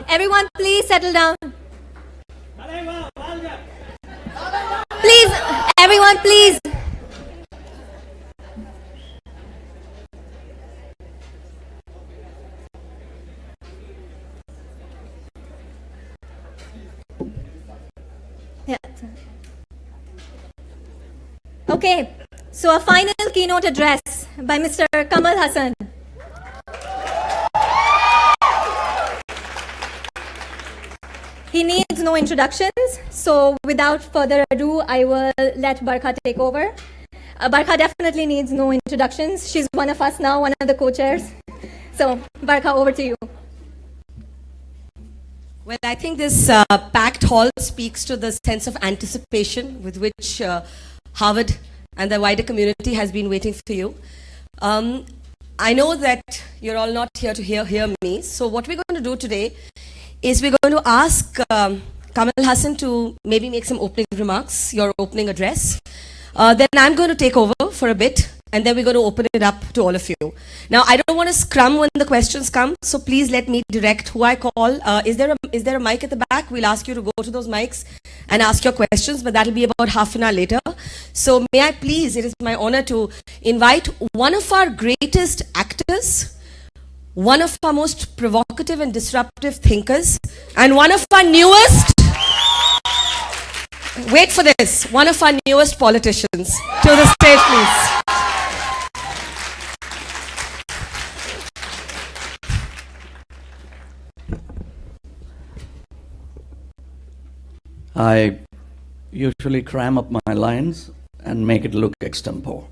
Everyone, please settle down. Please, everyone, please. Yeah. Okay, so a final keynote address by Mr. Kamal Haasan. He needs no introductions, so without further ado, I will let Barkha take over. Barkha definitely needs no introductions. She's one of us now, one of the co-chairs. So, Barkha, over to you. Well, I think this packed hall speaks to the sense of anticipation with which Harvard and the wider community has been waiting for you. I know that you're all not here to hear me, so what we're going to do today is we're going to ask Kamal Haasan to maybe make some opening remarks, your opening address. Then I'm going to take over for a bit, and then we're going to open it up to all of you. Now, I don't want to scrum when the questions come, so please let me direct who I call. Is there a mic at the back? We'll ask you to go to those mics and ask your questions, but that'll be about half an hour later. So may I please, it is my honor to invite one of our greatest actors, one of our most provocative and disruptive thinkers, and one of our newest, wait for this, one of our newest politicians. To the stage, please. I usually cram up my lines and make it look extempore.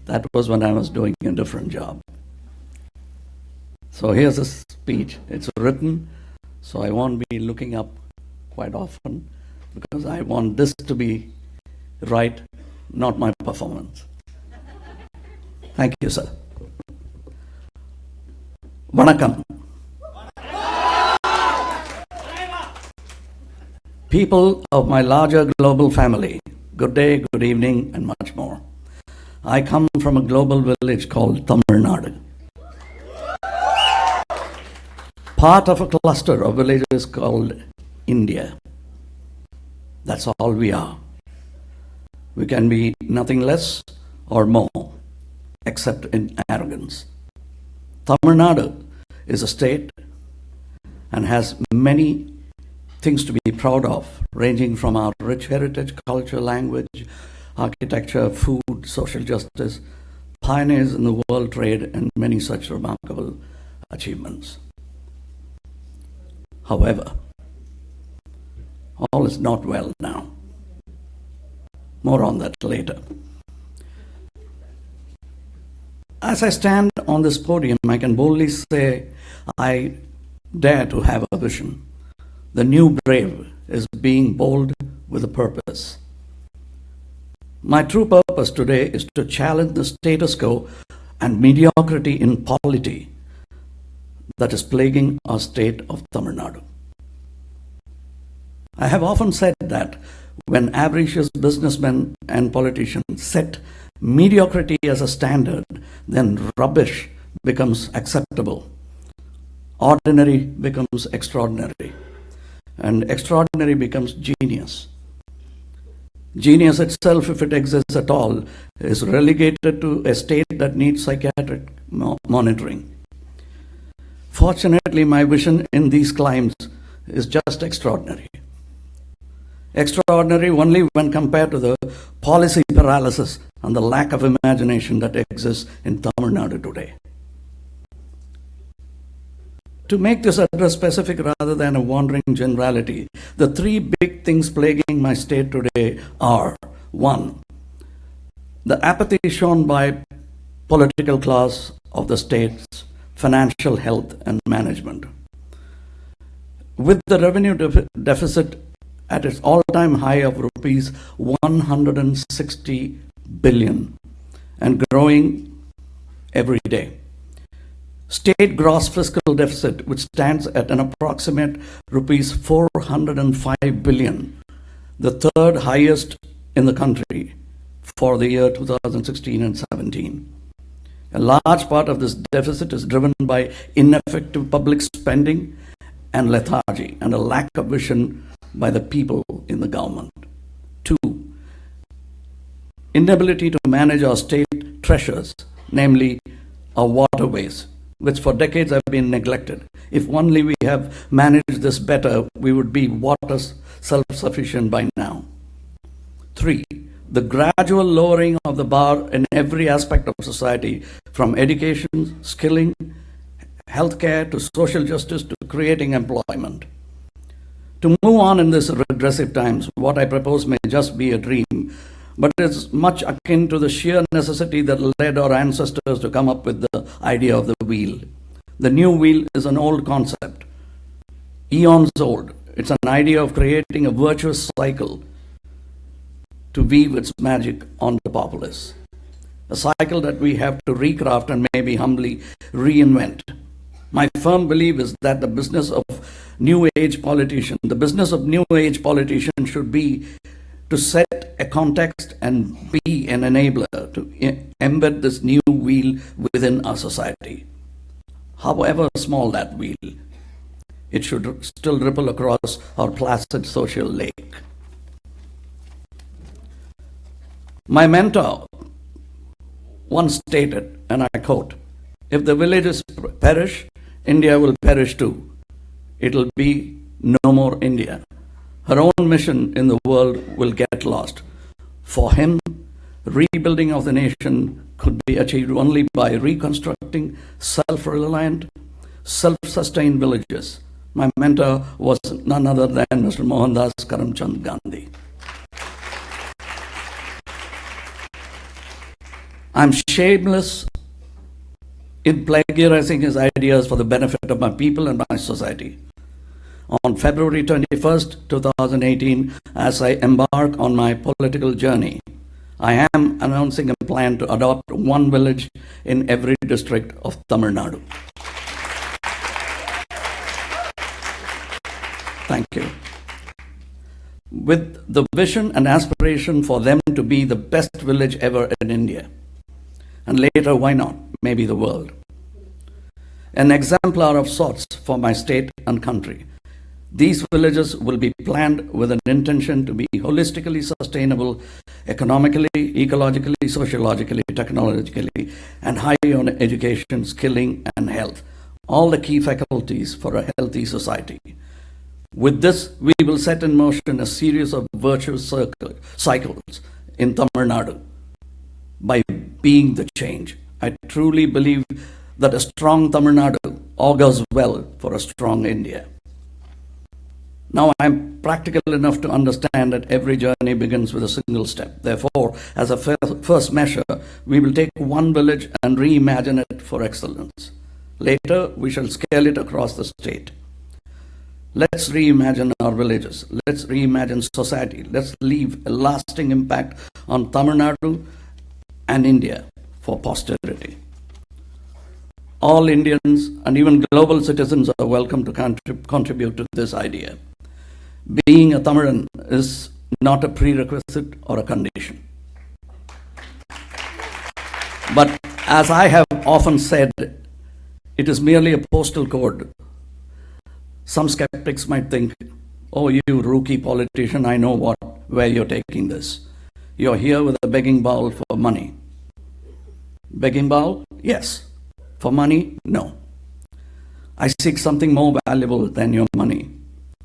That was when I was doing a different job. So here's a speech. It's written, so I won't be looking up quite often because I want this to be right, not my performance. Thank you, sir. Vanakkam. People of my larger global family, good day, good evening, and much more. I come from a global village called Tamil Nadu. Part of a cluster of villages called India. That's all we are. We can be nothing less or more, except in arrogance. Tamil Nadu is a state and has many things to be proud of, ranging from our rich heritage, culture, language, architecture, food, social justice, pioneers in the world trade, and many such remarkable achievements. However, all is not well now. More on that later. As I stand on this podium, I can boldly say I dare to have a vision. The new brave is being bold with a purpose. My true purpose today is to challenge the status quo and mediocrity in polity that is plaguing our state of Tamil Nadu. I have often said that when avaricious businessmen and politicians set mediocrity as a standard, then rubbish becomes acceptable. Ordinary becomes extraordinary, and extraordinary becomes genius. Genius itself, if it exists at all, is relegated to a state that needs psychiatric monitoring. Fortunately, my vision in these climes is just extraordinary. Extraordinary only when compared to the policy paralysis and the lack of imagination that exists in Tamil Nadu today. To make this address specific rather than a wandering generality, the three big things plaguing my state today are: one, the apathy shown by political class of the state's financial health and management. With the revenue deficit at its all-time high of rupees 160 billion and growing every day. State gross fiscal deficit, which stands at an approximate rupees 405 billion, the third highest in the country for the year 2016 and 17. A large part of this deficit is driven by ineffective public spending and lethargy and a lack of vision by the people in the government. 2. Inability to manage our state treasures, namely our waterways, which for decades have been neglected. If only we have managed this better, we would be water self-sufficient by now. 3. The gradual lowering of the bar in every aspect of society, from education, skilling, healthcare, to social justice, to creating employment. To move on in these regressive times, what I propose may just be a dream, but it is much akin to the sheer necessity that led our ancestors to come up with the idea of the wheel. The new wheel is an old concept, eons old. It's an idea of creating a virtuous cycle to weave its magic on the populace. A cycle that we have to recraft and maybe humbly reinvent. My firm belief is that the business of new age politician should be to set a context and be an enabler to embed this new wheel within our society. However small that wheel, it should still ripple across our placid social lake. My mentor once stated, and I quote, "If the villages perish, India will perish too. It'll be no more India. Her own mission in the world will get lost." For him, rebuilding of the nation could be achieved only by reconstructing self-reliant, self-sustained villages. My mentor was none other than Mr. Mohandas Karamchand Gandhi. I'm shameless in plagiarizing his ideas for the benefit of my people and my society. On February 21st, 2018, as I embark on my political journey, I am announcing a plan to adopt one village in every district of Tamil Nadu. Thank you. With the vision and aspiration for them to be the best village ever in India. And later, why not? Maybe the world. An exemplar of sorts for my state and country. These villages will be planned with an intention to be holistically sustainable, economically, ecologically, sociologically, technologically, and high on education, skilling, and health. All the key faculties for a healthy society. With this, we will set in motion a series of virtuous cycles in Tamil Nadu. By being the change, I truly believe that a strong Tamil Nadu augurs well for a strong India. Now I'm practical enough to understand that every journey begins with a single step. Therefore, as a first measure, we will take one village and reimagine it for excellence. Later, we shall scale it across the state. Let's reimagine our villages. Let's reimagine society. Let's leave a lasting impact on Tamil Nadu and India for posterity. All Indians and even global citizens are welcome to contribute to this idea. Being a Tamilan is not a prerequisite or a condition. But as I have often said, it is merely a postal code. Some skeptics might think, "Oh, you rookie politician, I know where you're taking this. You're here with a begging bowl for money." Begging bowl? Yes. For money? No. I seek something more valuable than your money,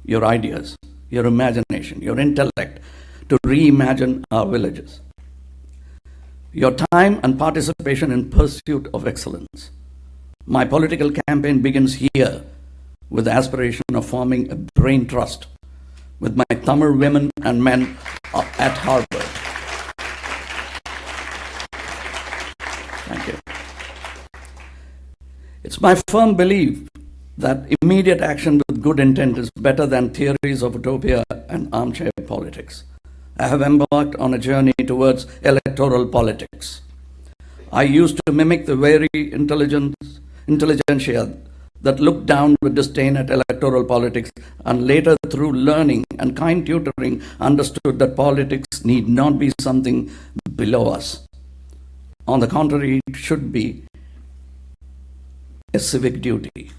your ideas, your imagination, your intellect, to reimagine our villages. Your time and participation in pursuit of excellence. My political campaign begins here with the aspiration of forming a brain trust with my Tamil women and men at Harvard. Thank you. It's my firm belief that immediate action with good intent is better than theories of utopia and armchair politics. I have embarked on a journey towards electoral politics. I used to mimic the very intelligentsia that looked down with disdain at electoral politics, and later through learning and kind tutoring understood that politics need not be something below us. On the contrary, it should be a civic duty,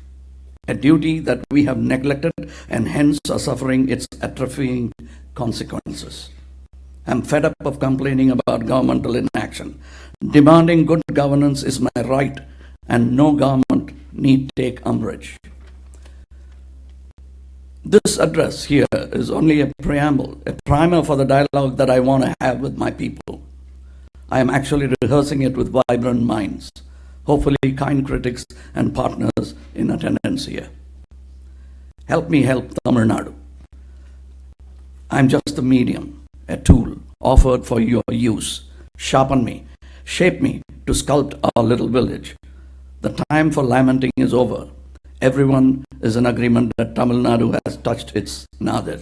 a duty that we have neglected and hence are suffering its atrophying consequences. I'm fed up of complaining about governmental inaction. Demanding good governance is my right, and no government need take umbrage. This address here is only a preamble, a primer for the dialogue that I want to have with my people. I am actually rehearsing it with vibrant minds, hopefully kind critics and partners in attendance here. Help me help Tamil Nadu. I'm just a medium, a tool offered for your use. Sharpen me, shape me to sculpt our little village. The time for lamenting is over. Everyone is in agreement that Tamil Nadu has touched its nadir.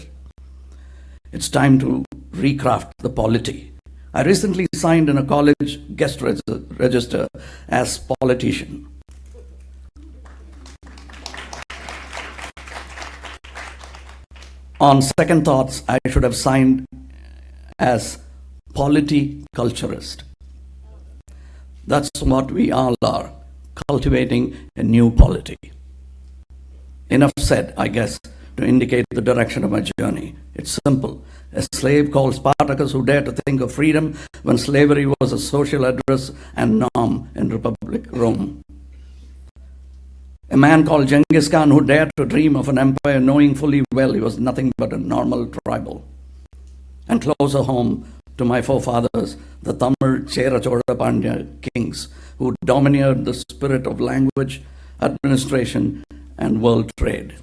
It's time to recraft the polity. I recently signed in a college guest register as politician. On second thoughts, I should have signed as polity-culturist. That's what we all are, cultivating a new polity. Enough said, I guess, to indicate the direction of my journey. It's simple. A slave called Spartacus who dared to think of freedom when slavery was a social address and norm in Republic Rome. A man called Genghis Khan who dared to dream of an empire knowing fully well he was nothing but a normal tribal. And closer home to my forefathers, the Tamil Chera Chola Pandya kings who domineered the spirit of language, administration, and world trade.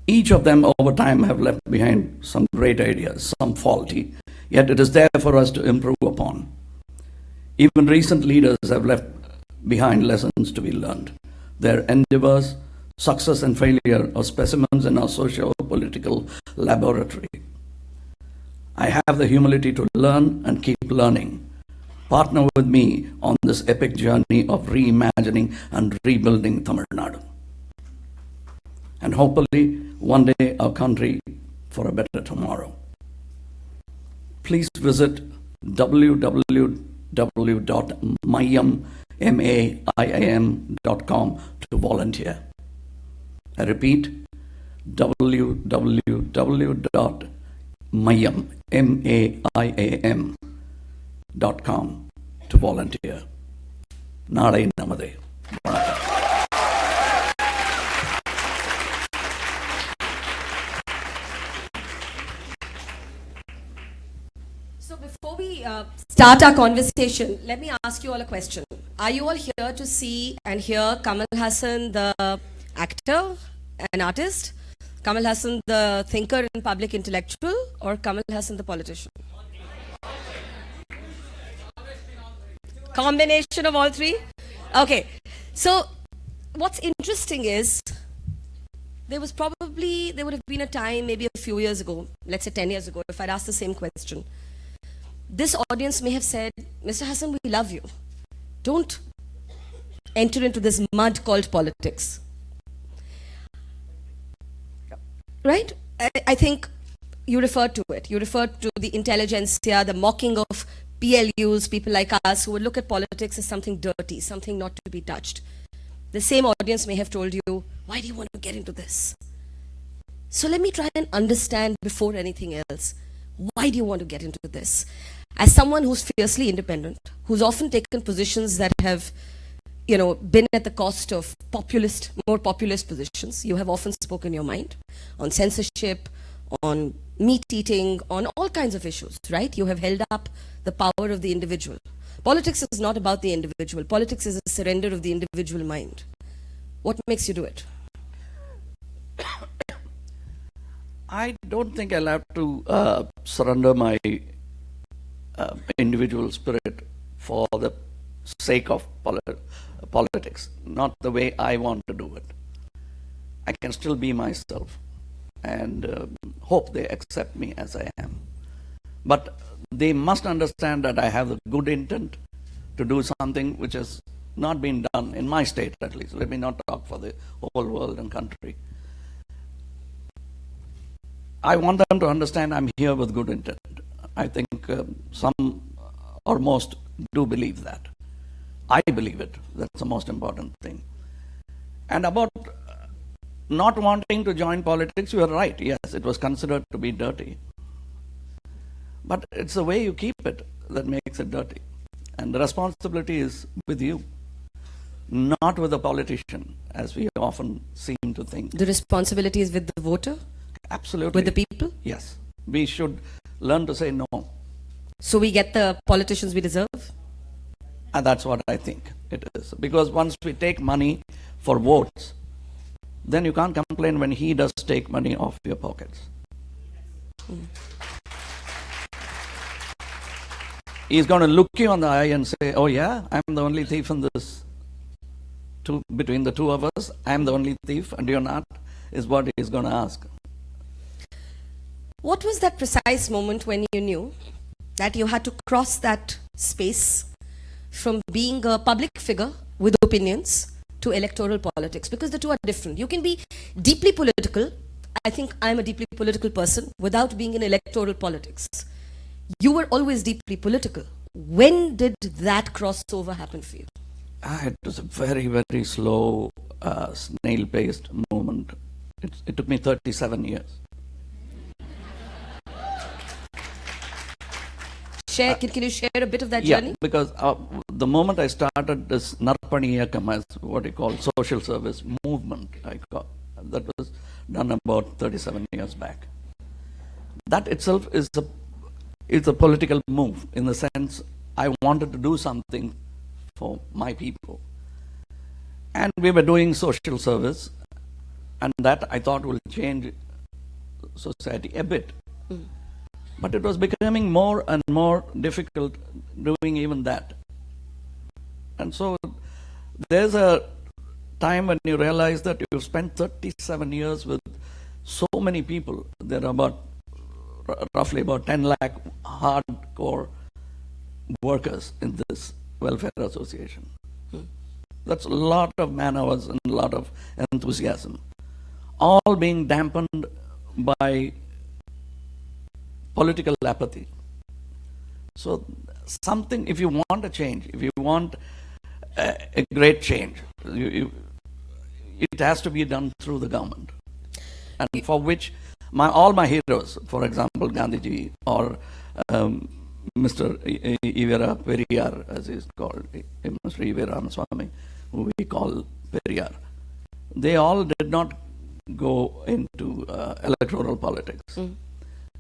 Each of them over time have left behind some great ideas, some faulty, yet it is there for us to improve upon. Even recent leaders have left behind lessons to be learned. Their endeavors, success and failure are specimens in our socio-political laboratory. I have the humility to learn and keep learning. Partner with me on this epic journey of reimagining and rebuilding Tamil Nadu. And hopefully, one day our country for a better tomorrow. Please visit www.mayam.com to volunteer. I repeat, www.mayam.com to volunteer. Naalai Namade. So before we start our conversation, let me ask you all a question. Are you all here to see and hear Kamal Haasan, the actor and artist, Kamal Haasan, the thinker and public intellectual, or Kamal Haasan, the politician? Combination of all three? Okay. So what's interesting is there would have been a time maybe a few years ago, let's say 10 years ago, if I'd asked the same question. This audience may have said, Mr. Haasan, we love you. Don't enter into this mud called politics. Right? I think you referred to it. You referred to the intelligentsia, the mocking of PLUs, people like us who would look at politics as something dirty, something not to be touched. The same audience may have told you, why do you want to get into this? So let me try and understand before anything else. Why do you want to get into this? As someone who's fiercely independent, who's often taken positions that have, been at the cost of more populist positions, you have often spoken your mind on censorship, on meat eating, on all kinds of issues, right? You have held up the power of the individual. Politics is not about the individual. Politics is a surrender of the individual mind. What makes you do it? I don't think I'll have to surrender my individual spirit for the sake of politics, not the way I want to do it. I can still be myself and hope they accept me as I am. But they must understand that I have the good intent to do something which has not been done in my state, at least. Let me not talk for the whole world and country. I want them to understand I'm here with good intent. I think some or most do believe that. I believe it. That's the most important thing. And about not wanting to join politics, you are right. Yes, it was considered to be dirty. But it's the way you keep it that makes it dirty. And the responsibility is with you, not with the politician, as we often seem to think. The responsibility is with the voter? Absolutely. With the people? Yes. We should learn to say no. So we get the politicians we deserve? And that's what I think it is. Because once we take money for votes, then you can't complain when he does take money off your pockets. He's going to look you on the eye and say, oh yeah, I'm the only thief in this. Between the two of us, I'm the only thief and you're not, is what he's going to ask. What was that precise moment when you knew that you had to cross that space from being a public figure with opinions to electoral politics? Because the two are different. You can be deeply political. I think I'm a deeply political person without being in electoral politics. You were always deeply political. When did that crossover happen for you? It was a very, very slow, snail-paced movement. It took me 37 years. Can you share a bit of that journey? Yeah, because the moment I started this Nirupama Rao, as what you call social service movement, that was done about 37 years back. That itself is a political move, in the sense I wanted to do something for my people. And we were doing social service, and that I thought will change society a bit. But it was becoming more and more difficult doing even that. And so there's a time when you realize that you've spent 37 years with so many people. There are roughly about 10 lakh hardcore workers in this welfare association. That's a lot of man hours and a lot of enthusiasm, all being dampened by political apathy. So something, if you want a change, if you want a great change, it has to be done through the government. And for which all my heroes, for example, Gandhiji or Mr. Ivera Periyar, as he's called, Mr. Ivera Ramaswamy, who we call Periyar, they all did not go into electoral politics.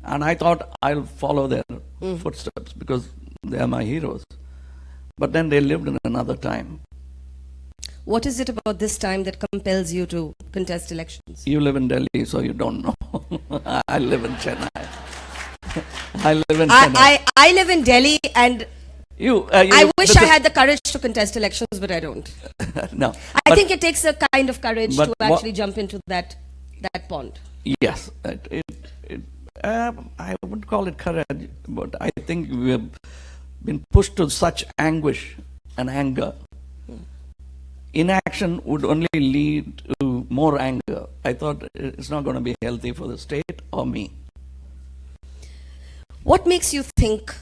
And I thought I'll follow their footsteps because they are my heroes. But then they lived in another time. What is it about this time that compels you to contest elections? You live in Delhi, so you don't know. I live in Chennai. I live in Delhi, and I wish I had the courage to contest elections, but I don't. No. I think it takes a kind of courage to actually jump into that pond. Yes. I wouldn't call it courage, but I think we have been pushed to such anguish and anger. Inaction would only lead to more anger. I thought it's not going to be healthy for the state or me. What makes you think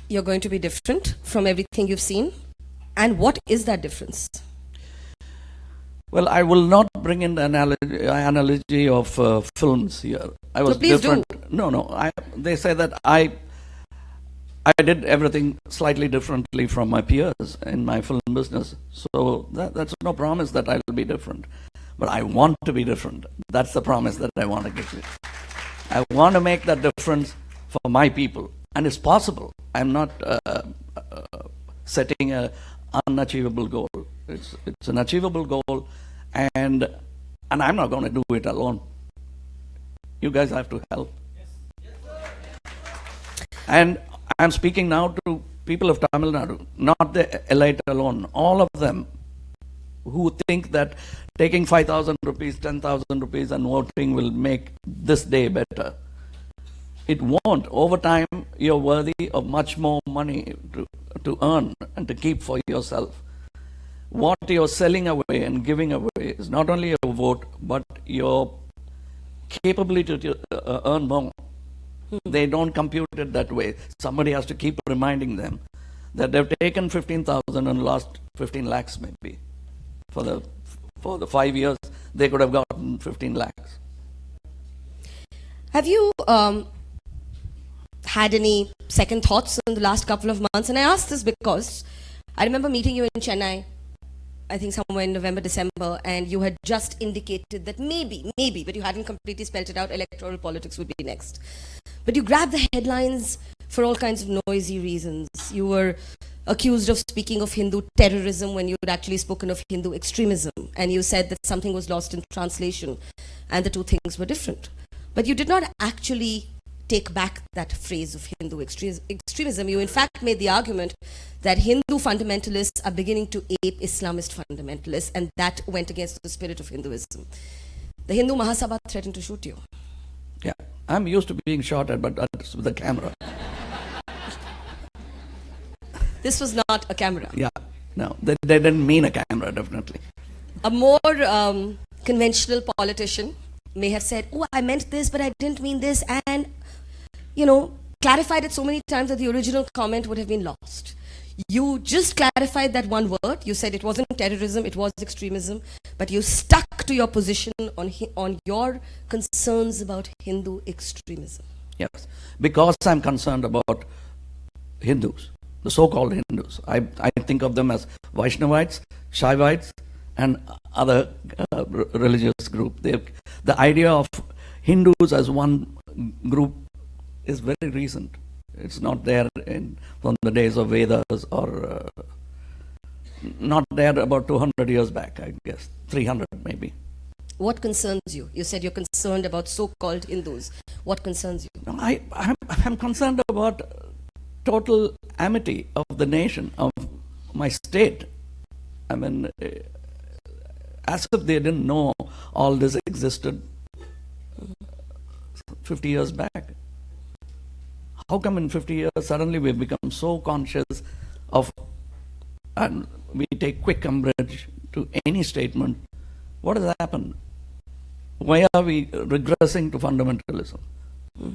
you're going to be different from everything you've seen? And what is that difference? Well, I will not bring in the analogy of films here. I was please different. do. No. They say that I did everything slightly differently from my peers in my film business. So that's no promise that I'll be different. But I want to be different. That's the promise that I want to give you. I want to make that difference for my people. And it's possible. I'm not setting an unachievable goal. It's an achievable goal, and I'm not going to do it alone. You guys have to help. And I'm speaking now to people of Tamil Nadu, not the elite alone, all of them who think that taking 5,000 rupees, 10,000 rupees and voting will make this day better. It won't. Over time, you're worthy of much more money to earn and to keep for yourself. What you're selling away and giving away is not only your vote, but your capability to earn more. They don't compute it that way. Somebody has to keep reminding them that they've taken 15,000 and lost 15 lakhs maybe. For the 5 years, they could have gotten 15 lakhs. Have you had any second thoughts in the last couple of months? And I ask this because I remember meeting you in Chennai, I think somewhere in November, December, and you had just indicated that maybe, but you hadn't completely spelled it out, electoral politics would be next. But you grabbed the headlines for all kinds of noisy reasons. You were accused of speaking of Hindu terrorism when you had actually spoken of Hindu extremism, and you said that something was lost in translation, and the two things were different. But you did not actually take back that phrase of Hindu extremism. You in fact made the argument that Hindu fundamentalists are beginning to ape Islamist fundamentalists, and that went against the spirit of Hinduism. The Hindu Mahasabha threatened to shoot you. Yeah, I'm used to being shot at, but that's with a camera. This was not a camera. Yeah, no, they didn't mean a camera, definitely. A more conventional politician may have said, oh, I meant this, but I didn't mean this, and, clarified it so many times that the original comment would have been lost. You just clarified that one word. You said it wasn't terrorism, it was extremism, but you stuck to your position on your concerns about Hindu extremism. Yes, because I'm concerned about Hindus, the so-called Hindus. I think of them as Vaishnavites, Shaivites, and other religious group. The idea of Hindus as one group is very recent. It's not there from the days of Vedas, or not there about 200 years back, I guess, 300 maybe. What concerns you? You said you're concerned about so-called Hindus. What concerns you? No, I'm concerned about total amity of the nation, of my state. I mean, as if they didn't know all this existed 50 years back. How come in 50 years suddenly we've become so conscious of, and we take quick umbrage to any statement? What has happened? Why are we regressing to fundamentalism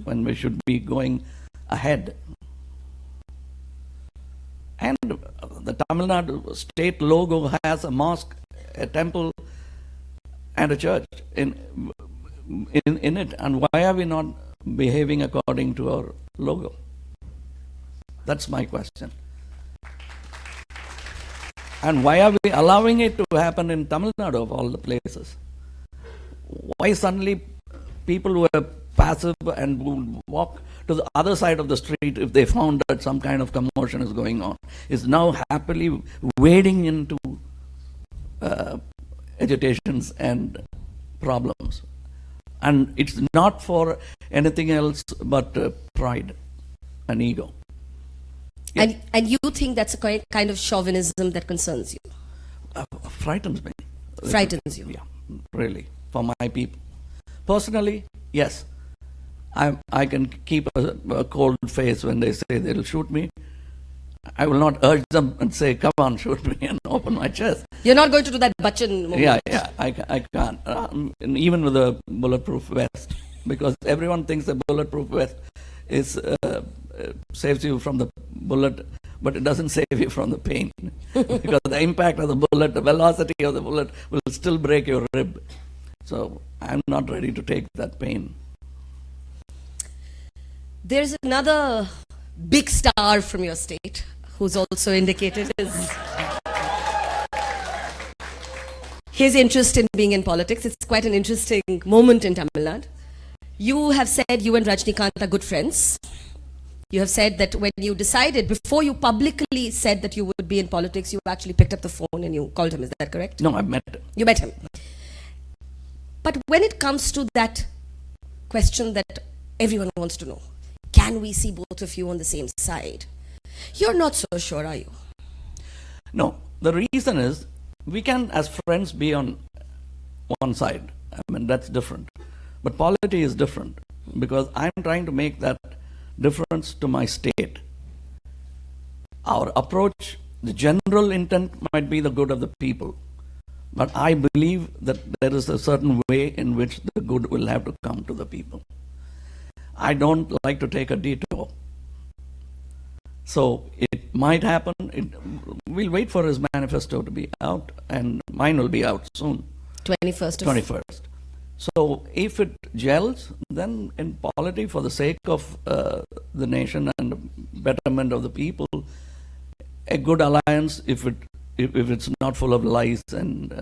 when we should be going ahead? And the Tamil Nadu state logo has a mosque, a temple, and a church in it. And why are we not behaving according to our logo? That's my question. And why are we allowing it to happen in Tamil Nadu of all the places? Why suddenly people who are passive and would walk to the other side of the street if they found that some kind of commotion is going on, is now happily wading into agitations and problems? And it's not for anything else but pride and ego. Yeah. And you think that's a kind of chauvinism that concerns you? Frightens me. Frightens you? Yeah, really, for my people. Personally, yes. I can keep a cold face when they say they'll shoot me. I will not urge them and say, come on, shoot me, and open my chest. You're not going to do that Bachchan moment? Yeah, I can't. And even with a bulletproof vest, because everyone thinks a bulletproof vest saves you from the bullet, but it doesn't save you from the pain. Because the impact of the bullet, the velocity of the bullet will still break your rib. So I'm not ready to take that pain. There's another big star from your state who's also indicated his interest in being in politics. It's quite an interesting moment in Tamil Nadu. You have said you and Rajnikant are good friends. You have said that when you decided, before you publicly said that you would be in politics, you actually picked up the phone and you called him. Is that correct? No, I met him. You met him. But when it comes to that question that everyone wants to know, can we see both of you on the same side? You're not so sure, are you? No. The reason is, we can, as friends, be on one side. I mean, that's different. But polity is different, because I'm trying to make that difference to my state. Our approach, the general intent might be the good of the people. But I believe that there is a certain way in which the good will have to come to the people. I don't like to take a detour. So it might happen. we'll wait for his manifesto to be out, and mine will be out soon. 21st. 21st. So if it gels, then in polity, for the sake of the nation and the betterment of the people, a good alliance, if it's not full of lies and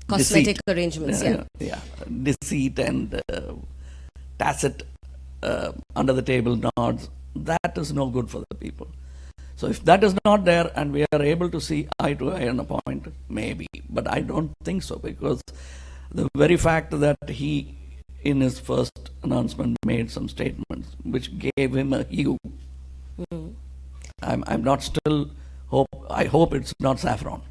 Cosmetic deceit, arrangements, yeah. deceit and tacit under the table nods, that is no good for the people. So if that is not there and we are able to see eye to eye on a point, maybe. But I don't think so, because the very fact that he, in his first announcement, made some statements which gave him a hue. I'm not still I hope it's not saffron.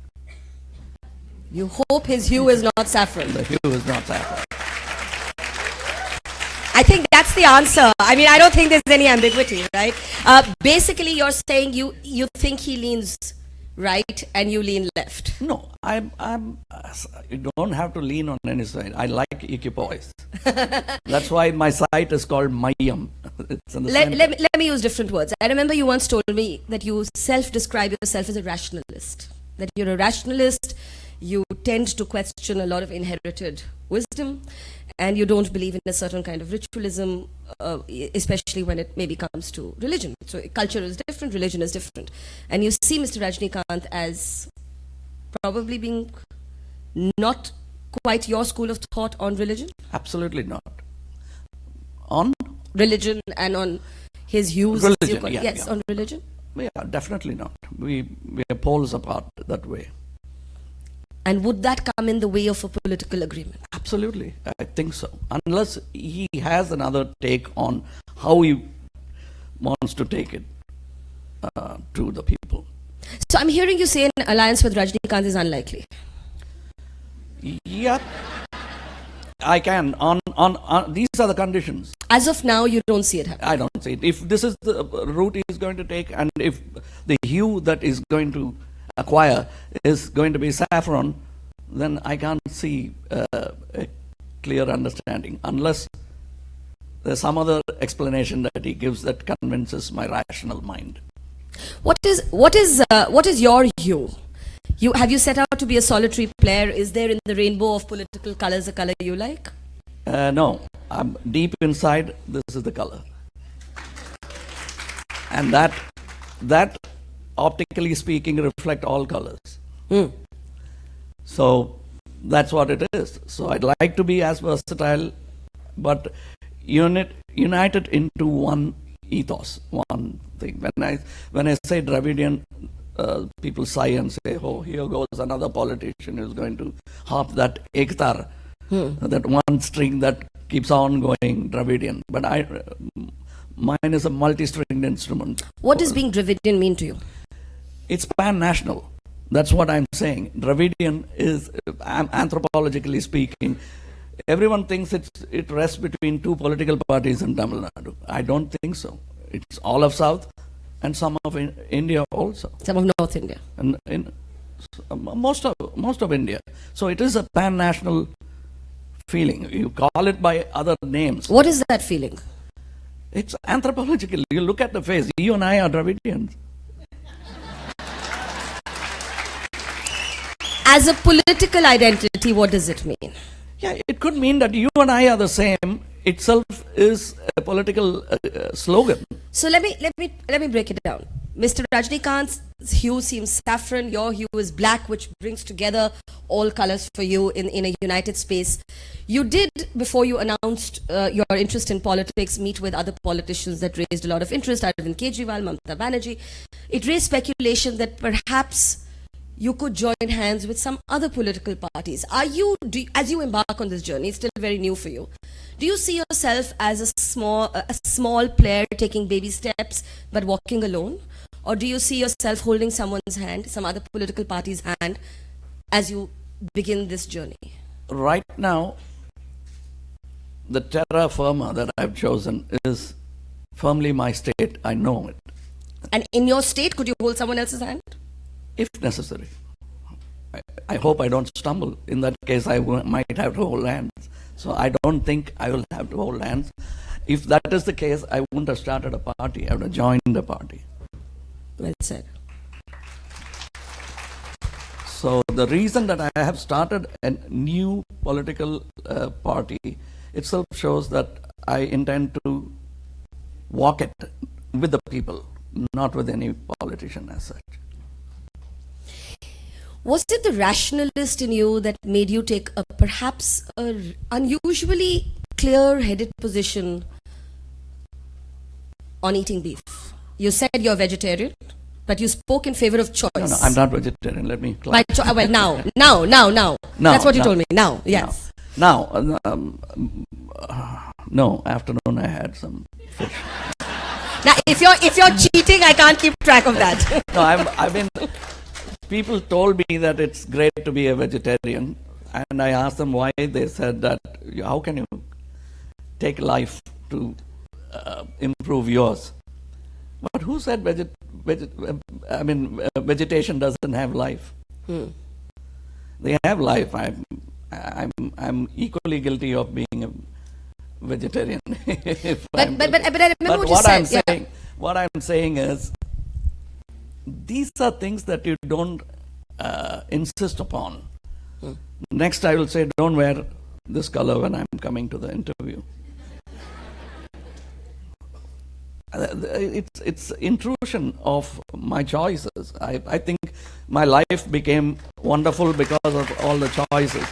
You hope his hue is not saffron. The hue is not saffron. I think that's the answer. I mean, I don't think there's any ambiguity, right? Basically, you're saying you think he leans right and you lean left. No, you don't have to lean on any side. I like equipoise. That's why my site is called Mayam. It's in the center. Let me use different words. I remember you once told me that you self-describe yourself as a rationalist. That you're a rationalist, you tend to question a lot of inherited wisdom, and you don't believe in a certain kind of ritualism, especially when it maybe comes to religion. So culture is different, religion is different. And you see Mr. Rajnikant as probably being not quite your school of thought on religion? Absolutely not. On? Religion and on his views? Religion, yes, on religion? Yeah, definitely not. We are poles apart that way. And would that come in the way of a political agreement? Absolutely, I think so. Unless he has another take on how he wants to take it to the people. So I'm hearing you say an alliance with Rajnikant is unlikely. Yeah, I can. On these are the conditions. As of now, you don't see it happening. I don't see it. If this is the route he is going to take, and if the hue that is going to acquire is going to be saffron, then I can't see a clear understanding, unless there's some other explanation that he gives that convinces my rational mind. What is your hue? Have you set out to be a solitary player? Is there in the rainbow of political colors a color you like? No, I'm deep inside. This is the color, and that optically speaking reflect all colors. So that's what it is. So I'd like to be as versatile, but united into one ethos, one thing. When I say Dravidian, people sigh and say, "Oh, here goes another politician who's going to harp that ektar, that one string that keeps on going, Dravidian." But mine is a multi-stringed instrument. What does being Dravidian mean to you? It's pan-national. That's what I'm saying. Dravidian is, anthropologically speaking, everyone thinks it rests between two political parties in Tamil Nadu. I don't think so. It's all of South and some of India also. Some of North India. And most of India. So it is a pan-national feeling. You call it by other names. What is that feeling? It's anthropological. You look at the face. You and I are Dravidians. As a political identity, what does it mean? Yeah, it could mean that you and I are the same. Itself is a political slogan. So let me break it down. Mr. Rajnikant's hue seems saffron. Your hue is black, which brings together all colors for you in a united space. You did, before you announced your interest in politics, meet with other politicians that raised a lot of interest. Arvind Kejriwal, Mamata Banerjee. It raised speculation that perhaps you could join hands with some other political parties. As you embark on this journey, it's still very new for you, do you see yourself as a small player taking baby steps but walking alone? Or do you see yourself holding someone's hand, some other political party's hand, as you begin this journey? Right now, the terra firma that I've chosen is firmly my state. I know it. And in your state, could you hold someone else's hand? If necessary. I hope I don't stumble. In that case, I might have to hold hands. So I don't think I will have to hold hands. If that is the case, I wouldn't have started a party. I would have joined a party. Well said. So the reason that I have started a new political party itself shows that I intend to walk it with the people, not with any politician as such. Was it the rationalist in you that made you take a perhaps unusually clear-headed position on eating beef? You said you're vegetarian, but you spoke in favor of choice. No, I'm not vegetarian. Let me clarify. Well, now. That's what you told me. Now, yes. Now, no. Afternoon I had some fish. Now, if you're cheating, I can't keep track of that. No, I've been. People told me that it's great to be a vegetarian, and I asked them why. They said that how can you take life to improve yours? But who said vegetation doesn't have life? They have life. I'm equally guilty of being a vegetarian. But I remember what you said. What I'm saying is, these are things that you don't insist upon. Next, I will say, don't wear this color when I'm coming to the interview. It's intrusion of my choices. I think my life became wonderful because of all the choices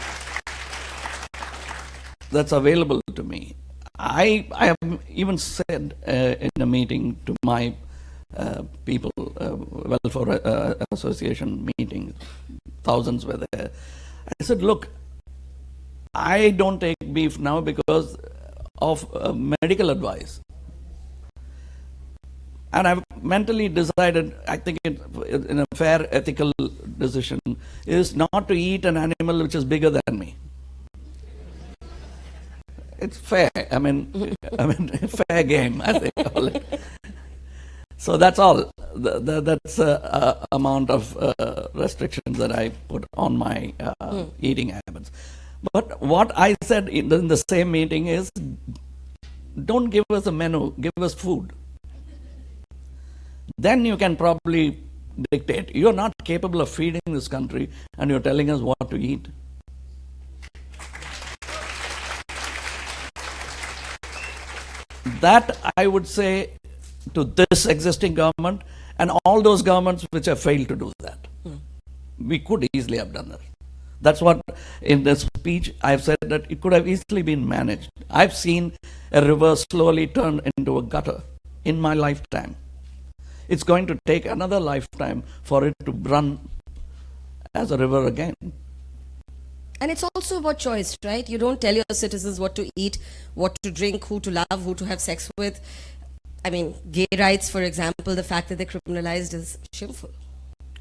that's available to me. I have even said in a meeting to my people, welfare association meeting, thousands were there. I said, look, I don't take beef now because of medical advice. And I've mentally decided, I think in a fair ethical decision, is not to eat an animal which is bigger than me. It's fair. I mean, fair game, as they call it. So that's all. That's amount of restrictions that I put on my eating habits. But what I said in the same meeting is, don't give us a menu, give us food. Then you can probably dictate. You're not capable of feeding this country and you're telling us what to eat. That I would say to this existing government and all those governments which have failed to do that. We could easily have done that. That's what in the speech I've said, that it could have easily been managed. I've seen a river slowly turn into a gutter in my lifetime. It's going to take another lifetime for it to run as a river again. And it's also about choice, right? You don't tell your citizens what to eat, what to drink, who to love, who to have sex with. I mean, gay rights, for example, the fact that they're criminalized is shameful.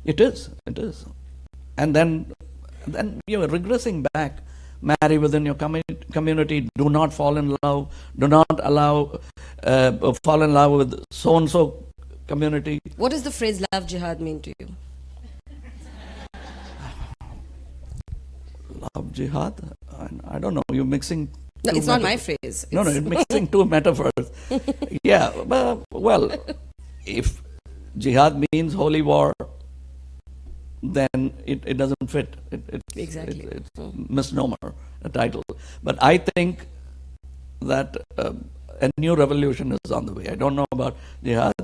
It is. And then you're regressing back. Marry within your community. Do not fall in love. Do not allow fall in love with so-and-so community. What does the phrase love jihad mean to you? Love jihad? I don't know. You're mixing. No, it's not my phrase. No, you're mixing two metaphors. Yeah, well, if jihad means holy war, then it doesn't fit. Exactly. It's a misnomer, a title. But I think that a new revolution is on the way. I don't know about jihad.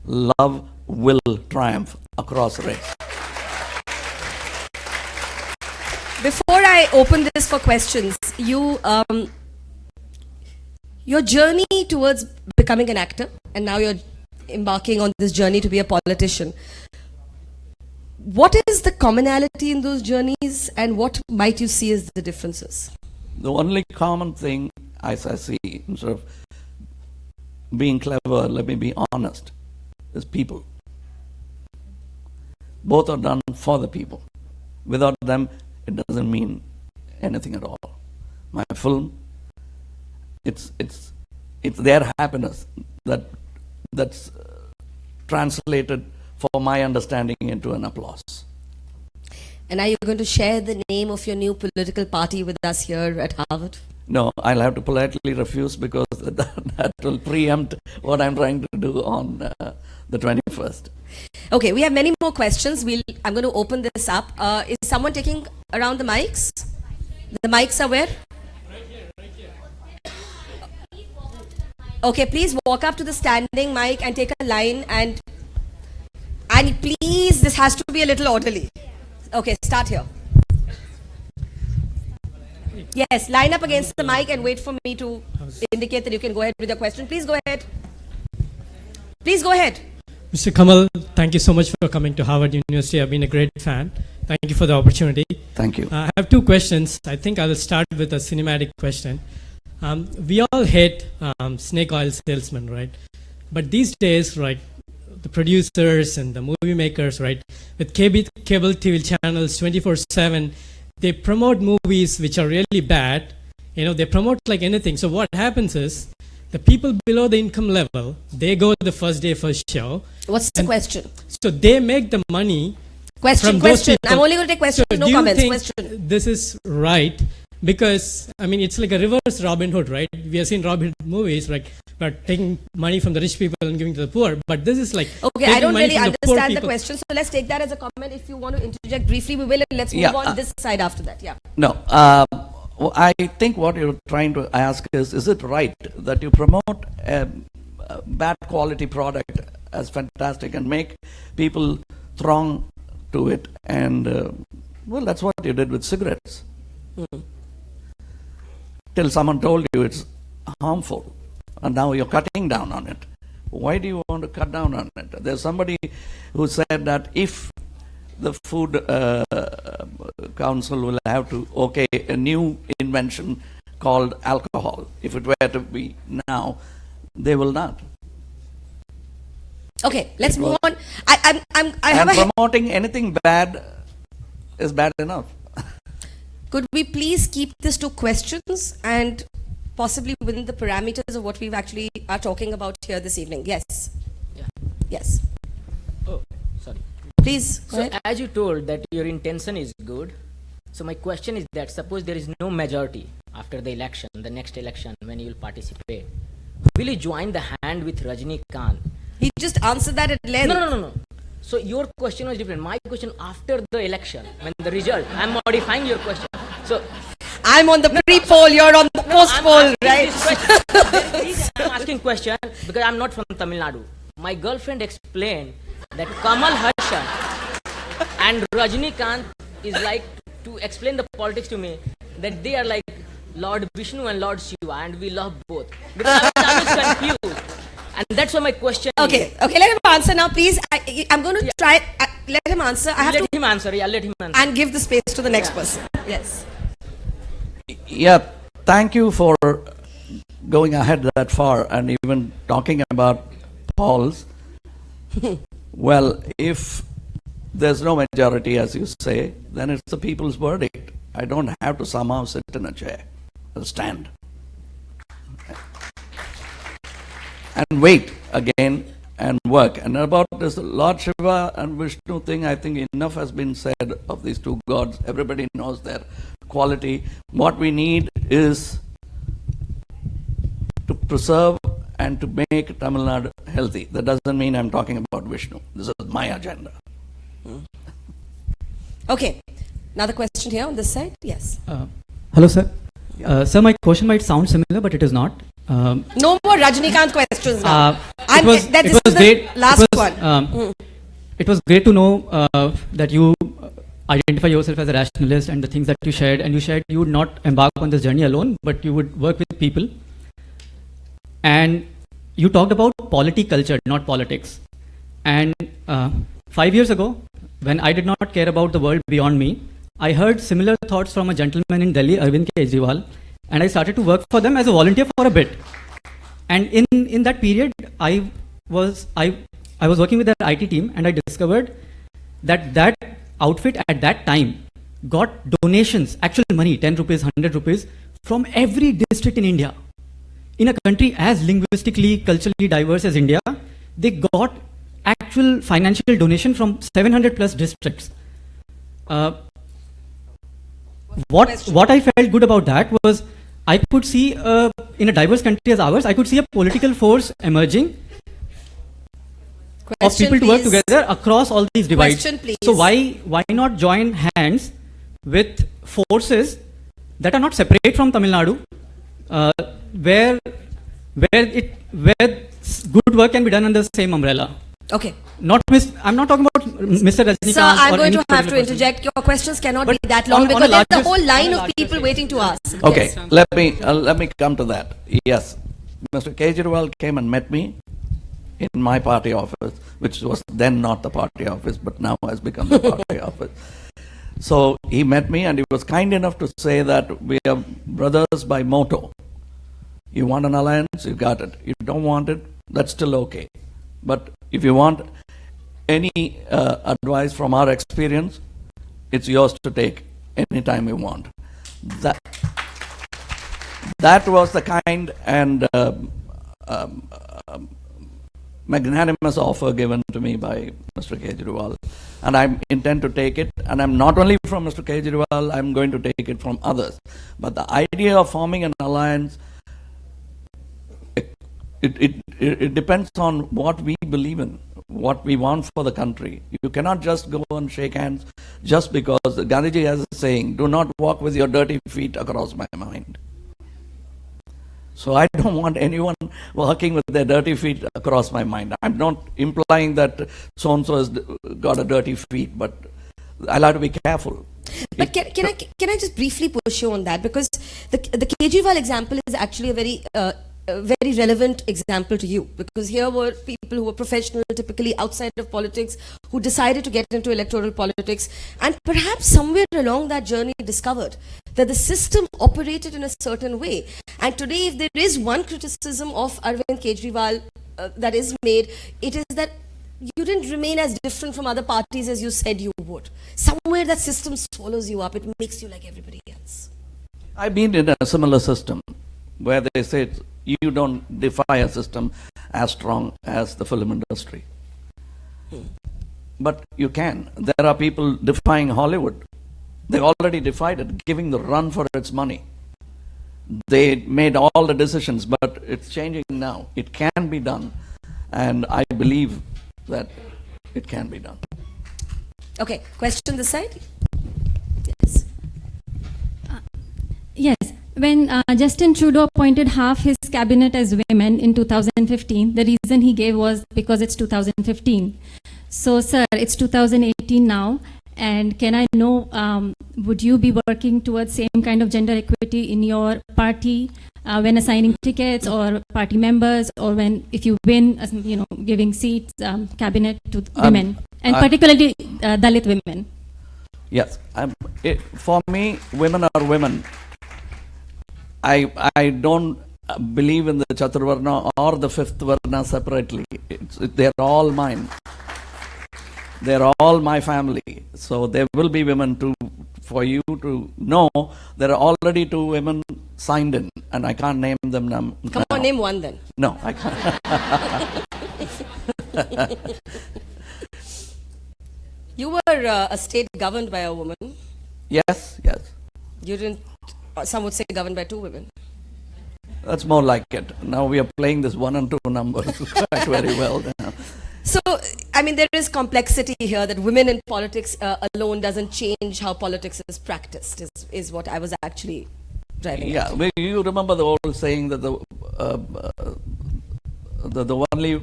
Love will triumph across race. Before I open this for questions, your journey towards becoming an actor, and now you're embarking on this journey to be a politician. What is the commonality in those journeys, and what might you see as the differences? The only common thing I see, instead of being clever, let me be honest, is people. Both are done for the people. Without them, it doesn't mean anything at all. My film, it's their happiness that's translated for my understanding into an applause. And are you going to share the name of your new political party with us here at Harvard? No, I'll have to politely refuse because that will preempt what I'm trying to do on the 21st. Okay, we have many more questions. I'm going to open this up. Is someone taking around the mics? The mics are where? Okay, please walk up to the standing mic and take a line, and please, this has to be a little orderly. Okay, start here. Yes, line up against the mic and wait for me to indicate that you can go ahead with your question. Please go ahead. Please go ahead. Mr. Kamal, thank you so much for coming to Harvard University. I've been a great fan. Thank you for the opportunity. Thank you. I have two questions. I think I will start with a cinematic question. We all hate snake oil salesmen, right? But these days, right, the producers and the movie makers, right, with cable TV channels 24/7, they promote movies which are really bad. You know, they promote like anything. So what happens is, the people below the income level, they go the first day, first show. What's the question? So they make the money. Question. I'm only going to take questions, So no do you comments. think Question. this is right? Because, I mean, it's like a reverse Robin Hood, right? We have seen Robin Hood movies, like, but taking money from the rich people and giving to the poor. But this is like, Okay, taking I don't money really from the poor understand the people. question. So let's take that as a comment. If you want to interject briefly, we will. And let's move Yeah, on this side after that. Yeah. No, I think what you're trying to ask is it right that you promote a bad quality product as fantastic and make people throng to it? And, well, that's what you did with cigarettes. Till someone told you it's harmful, and now you're cutting down on it. Why do you want to cut down on it? There's somebody who said that if the Food Council will have to okay a new invention called alcohol, if it were to be now, they will not. Okay, let's move on. I have And a. promoting anything bad is bad enough. Could we please keep this to questions and possibly within the parameters of what we actually are talking about here this evening? Yes. Yeah. Yes. Oh, sorry. Please. Go So ahead. as you told that your intention is good, so my question is that suppose there is no majority after the election, the next election when you will participate, will you join the hand with Rajnikant? He just answered that at length. No. So your question was different. My question after the election, when the result, I'm modifying your question. So I'm on the pre-poll, you're on the post-poll, right? I'm asking question because I'm not from Tamil Nadu. My girlfriend explained that Kamal Haasan and Rajnikant is like, to explain the politics to me, that they are like Lord Vishnu and Lord Shiva, and we love both. Because I'm just confused. And that's why my question Okay, let him answer now, please. I'm going to try, let him answer. I have let to, him answer. Yeah, let him answer. and give the space to the next person. Yes. Yeah, thank you for going ahead that far and even talking about polls. Well, if there's no majority, as you say, then it's the people's verdict. I don't have to somehow sit in a chair or stand and wait again and work. And about this Lord Shiva and Vishnu thing, I think enough has been said of these two gods. Everybody knows their quality. What we need is to preserve and to make Tamil Nadu healthy. That doesn't mean I'm talking about Vishnu. This is my agenda. Okay. Another question here on this side. Yes. Hello, sir. Sir, my question might sound similar, but it is not. No more Rajnikant questions now. It was the great. last one. It was great to know that you identify yourself as a rationalist and the things that you shared. And you shared you would not embark on this journey alone, but you would work with people. And you talked about culture, not politics. And 5 years ago, when I did not care about the world beyond me, I heard similar thoughts from a gentleman in Delhi, Arvind Kejriwal, and I started to work for them as a volunteer for a bit. And in that period, I was working with their IT team, and I discovered that outfit at that time got donations, actual money, 10 rupees, 100 rupees, from every district in India. In a country as linguistically, culturally diverse as India, they got actual financial donation from 700 plus districts. What I felt good about that was I could see, in a diverse country as ours, I could see a political force emerging of people to work please. together across all these divides. Question, please. So why not join hands with forces that are not separate from Tamil Nadu, where good work can be done under the same umbrella? Okay. I'm not talking about Mr. Rajnikant. Sir, I'm or going any to have to particular person. interject. Your questions cannot But be that long on a because there's a larger- whole line on a of larger people scale. waiting to ask. Okay, Yes. let me come to that. Yes, Mr. Kejriwal came and met me in my party office, which was then not the party office, but now has become the party office. So he met me and he was kind enough to say that we are brothers by motto. You want an alliance, you got it. You don't want it, that's still okay. But if you want any advice from our experience, it's yours to take anytime you want. That was the kind and magnanimous offer given to me by Mr. Kejriwal. And I intend to take it. And I'm not only from Mr. Kejriwal, I'm going to take it from others. But the idea of forming an alliance, it depends on what we believe in, what we want for the country. You cannot just go and shake hands just because Gandhiji has a saying, do not walk with your dirty feet across my mind. So I don't want anyone walking with their dirty feet across my mind. I'm not implying that so-and-so has got a dirty feet, but I'll have to be careful. But can I just briefly push you on that? Because the Kejriwal example is actually a very relevant example to you, because here were people who were professional, typically outside of politics, who decided to get into electoral politics, and perhaps somewhere along that journey discovered that the system operated in a certain way. And today, if there is one criticism of Arvind Kejriwal that is made, it is that you didn't remain as different from other parties as you said you would. Somewhere that system swallows you up, it makes you like everybody else. I've been in a similar system where they say you don't defy a system as strong as the film industry. But you can. There are people defying Hollywood. They already defied it, giving the run for its money. They made all the decisions, but it's changing now. It can be done, and I believe that it can be done. Okay, question this side? Yes. Yes. When Justin Trudeau appointed half his cabinet as women in 2015, the reason he gave was because it's 2015. So, sir, it's 2018 now, and can I know, would you be working towards same kind of gender equity in your party when assigning tickets or party members, or if you win, giving seats, cabinet to women, and particularly Dalit women? Yes. For me, women are women. I don't believe in the Chaturvarna or the fifth Varna separately. They're all mine. They're all my family. So there will be women too. For you to know, there are already 2 women signed in, and I can't name them now. Come on, name one then. No, I can't. You were a state governed by a woman. Yes, yes. You didn't, some would say governed by 2 women. That's more like it. Now we are playing this 1 and 2 numbers quite very well now. So, I mean, there is complexity here that women in politics alone doesn't change how politics is practiced, is what I was actually driving at. Yeah, you remember the old saying that the only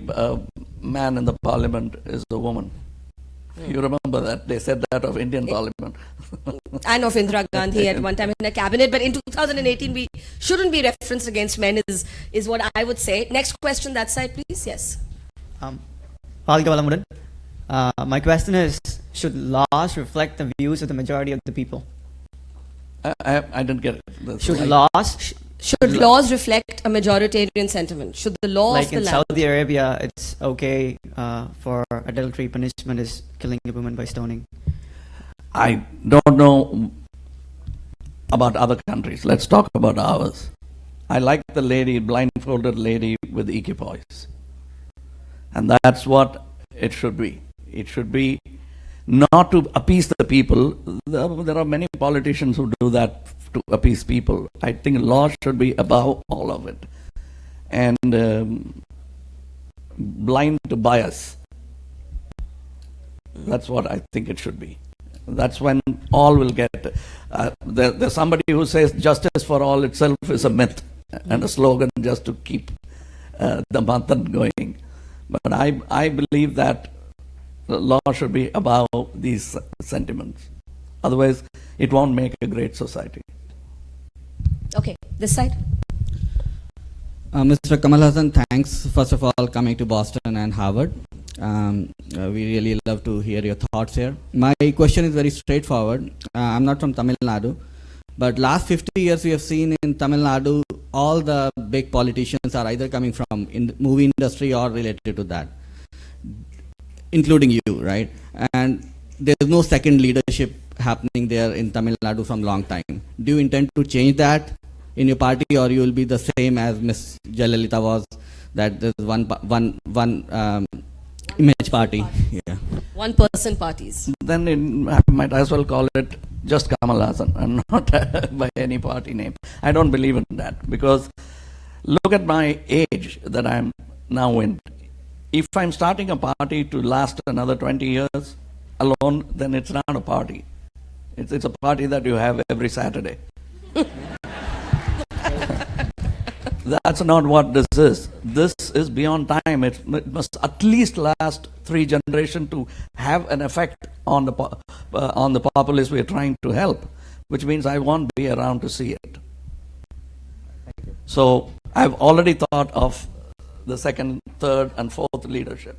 man in the parliament is the woman. You remember that? They said that of Indian parliament. And of Indira Gandhi at one time in a cabinet. But in 2018, we shouldn't be referenced against men is what I would say. Next question, that side, please. Yes. My question is, should laws reflect the views of the majority of the people? I didn't get it. Should laws reflect a majoritarian sentiment? Should the law like of the in land... Saudi Arabia, it's okay for adultery punishment is killing a woman by stoning. I don't know about other countries. Let's talk about ours. I like the lady, blindfolded lady with equipoise. And that's what it should be. It should be not to appease the people. There are many politicians who do that to appease people. I think law should be above all of it. And blind to bias. That's what I think it should be. That's when all will get. There's somebody who says justice for all itself is a myth and a slogan just to keep the manthan going. But I believe that the law should be above these sentiments. Otherwise, it won't make a great society. Okay, this side. Mr. Kamal Haasan, thanks first of all coming to Boston and Harvard. We really love to hear your thoughts here. My question is very straightforward. I'm not from Tamil Nadu, but last 50 years we have seen in Tamil Nadu all the big politicians are either coming from in the movie industry or related to that, including you, right? And there's no second leadership happening there in Tamil Nadu from long time. Do you intend to change that in your party, or you will be the same as Miss Jayalalitha was, that there's one image party? Yeah. One-person parties. Then I might as well call it just Kamal Haasan and not by any party name. I don't believe in that, because look at my age that I'm now in. If I'm starting a party to last another 20 years alone, then it's not a party. It's a party that you have every Saturday. That's not what this is. This is beyond time. It must at least last 3 generations to have an effect on the populace we are trying to help, which means I won't be around to see it. So I've already thought of the second, third, and fourth leadership.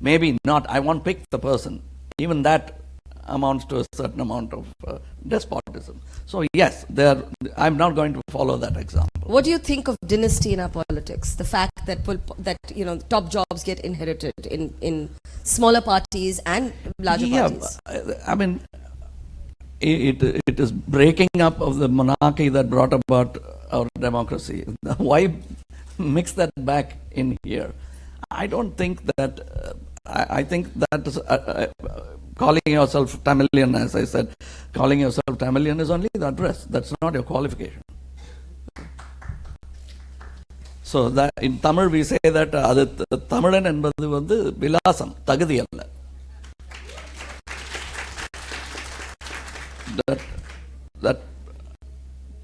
Maybe not. I won't pick the person. Even that amounts to a certain amount of despotism. So yes, I'm not going to follow that example. What do you think of dynasty in our politics? The fact that top jobs get inherited in smaller parties and larger parties. I mean, it is breaking up of the monarchy that brought about our democracy. Why mix that back in here? I don't think that. I think that is, calling yourself Tamilian, as I said, calling yourself Tamilian is only the address. That's not your qualification. So that in Tamil we say that Tamilan என்பது வந்து விலாசம், தகுதி அல்ல. That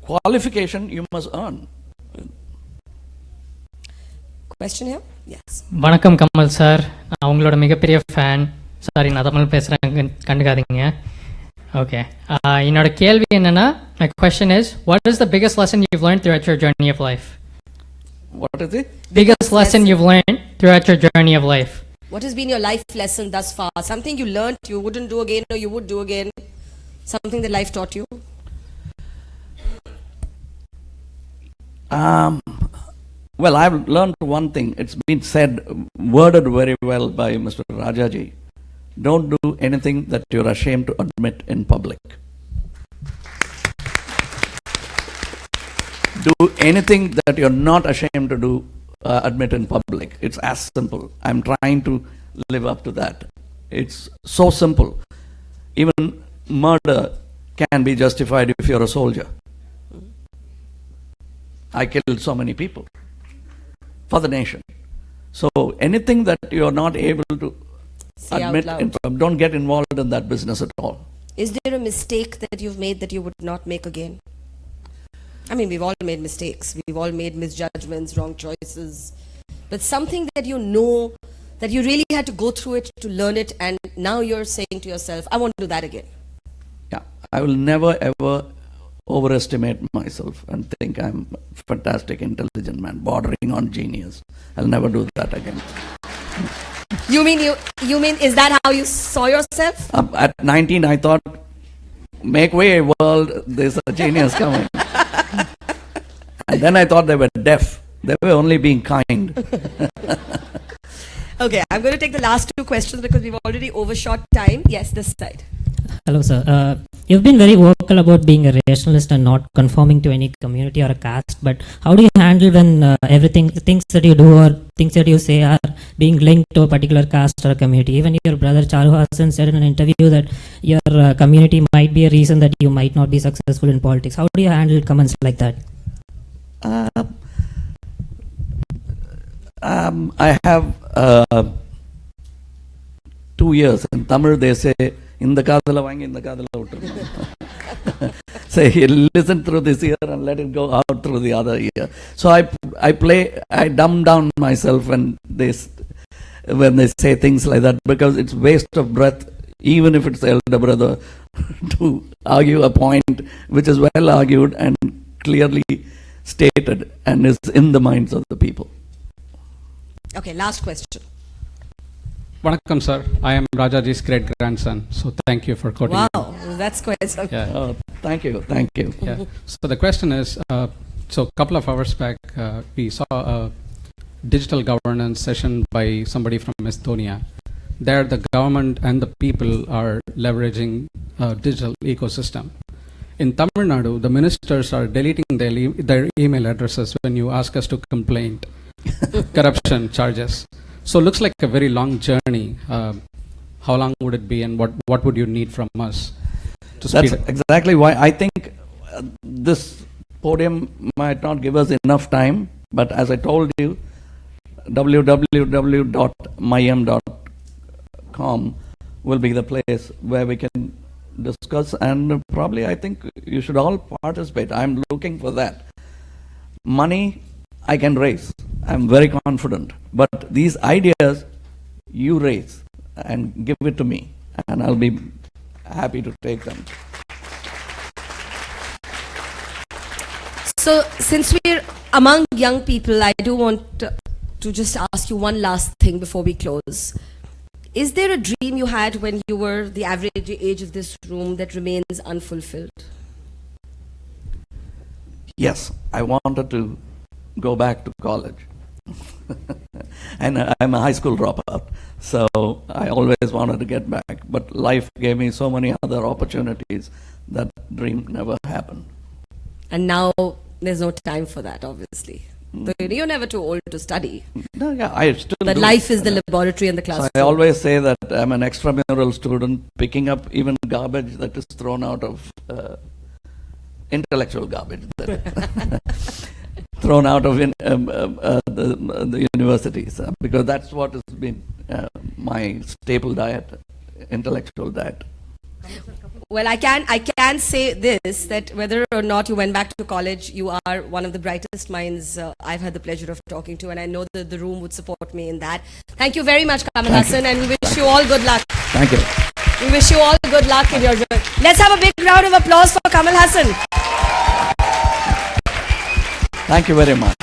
qualification you must earn. Question here? Yes. வணக்கம் Kamal sir, நான் உங்களோட மிகப்பெரிய fan. Sorry, நான் தமிழ் பேசுகிறேன், கண்டுக்காதீங்க. ஓகே, என்னோட கேள்வி என்னன்னா, my question is, what is the biggest lesson you've learned throughout your journey of life? What is it? Biggest lesson you've learned throughout your journey of life. What has been your life lesson thus far? Something you learned you wouldn't do again or you would do again? Something that life taught you? Well, I've learned one thing. It's been said, worded very well by Mr. Rajaji. Don't do anything that you're ashamed to admit in public. Do anything that you're not ashamed to admit in public. It's as simple. I'm trying to live up to that. It's so simple. Even murder can be justified if you're a soldier. I killed so many people for the nation. So anything that you're not able to admit, don't get involved in that business at all. Is there a mistake that you've made that you would not make again? I mean, we've all made mistakes. We've all made misjudgments, wrong choices. But something that you know, that you really had to go through it to learn it, and now you're saying to yourself, I won't do that again. Yeah, I will never ever overestimate myself and think I'm a fantastic, intelligent man, bordering on genius. I'll never do that again. You mean, is that how you saw yourself? At 19, I thought, make way, world, there's a genius coming. And then I thought they were deaf. They were only being kind. Okay, I'm going to take the last 2 questions because we've already overshot time. Yes, this side. Hello, sir. You've been very vocal about being a rationalist and not conforming to any community or a caste, but how do you handle when things that you do or things that you say are being linked to a particular caste or a community? Even your brother Charu Hassan said in an interview that your community might be a reason that you might not be successful in politics. How do you handle comments like that? I have 2 years. In Tamil they say, in the kadala vangi, in the kadala out. Say, listen through this ear and let it go out through the other ear. So I dumb down myself when they say things like that, because it's waste of breath, even if it's the elder brother, to argue a point which is well argued and clearly stated and is in the minds of the people. Okay, last question. Vanakkam, sir. I am Rajaji's great grandson, so thank you for quoting me. Wow, that's quite something. Yeah. Oh, thank you. Yeah. So the question is, so a couple of hours back, we saw a digital governance session by somebody from Estonia. There, the government and the people are leveraging a digital ecosystem. In Tamil Nadu, the ministers are deleting their email addresses when you ask us to complain corruption charges. So looks like a very long journey. How long would it be, and what would you need from us to speed That's it? exactly why I think this podium might not give us enough time, but as I told you, www.myem.com will be the place where we can discuss, and probably I think you should all participate. I'm looking for that. Money I can raise. I'm very confident. But these ideas you raise and give it to me, and I'll be happy to take them. So, since we're among young people, I do want to just ask you one last thing before we close. Is there a dream you had when you were the average age of this room that remains unfulfilled? Yes, I wanted to go back to college. And I'm a high school dropout, so I always wanted to get back. But life gave me so many other opportunities that dream never happened. And now there's no time for that, obviously. You're never too old to study. No, yeah, I still But do. life is the laboratory and the classroom. So I always say that I'm an extramural student, picking up even garbage that is thrown out of intellectual garbage thrown out of the universities, because that's what has been my staple diet, intellectual diet. Well, I can say this, that whether or not you went back to college, you are one of the brightest minds I've had the pleasure of talking to, and I know that the room would support me in that. Thank you very much, Kamal Haasan, and we wish you all good luck. Thank you. We wish you all good luck in your journey. Let's have a big round of applause for Kamal Haasan. Thank you very much.